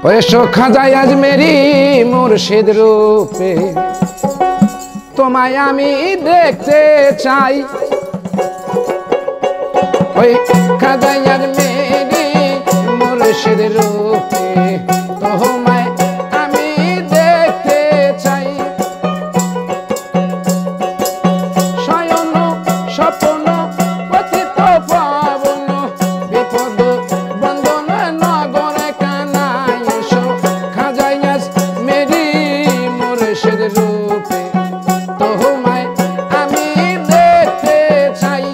এসো খাজায় আজমেরি মুর্শিদ রূপে, তোমায় আমি দেখতে চাই। ওই খাজায় আজমেরি মুর্শিদ রূপে, তোমায় আমি দেখতে চাই। শয়ন স্বপ্ন পতিত পাবন, বিপদ বন্দন নগরে কানাই। এসো খাজায় আজমেরি মুর্শিদ রূপে, তোমায় আমি দেখতে চাই।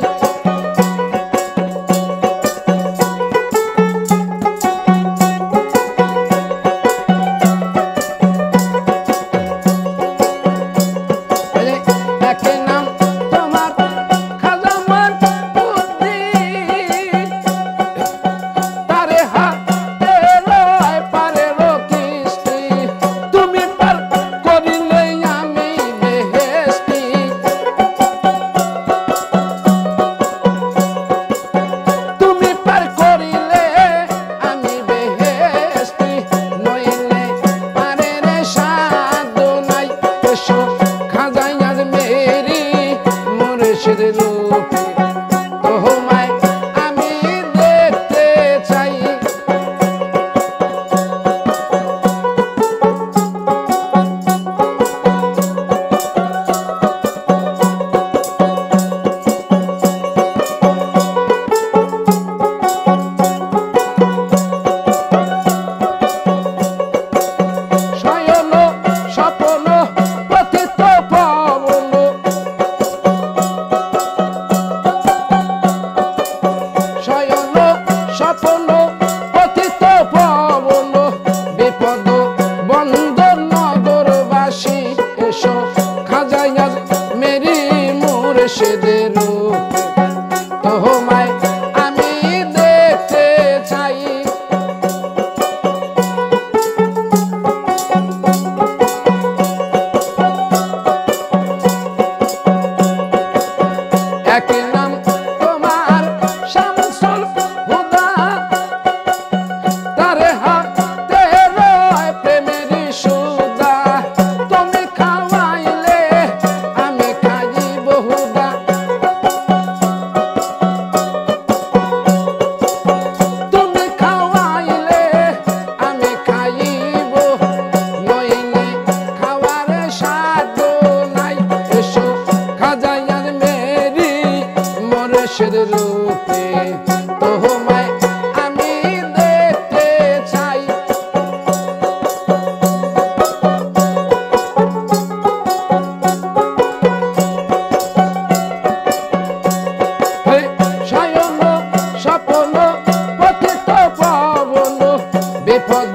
রূপে তোমায় আমি দেখতে চাই। শয়ন স্বপ্ন পতিত পাবন, বিপদ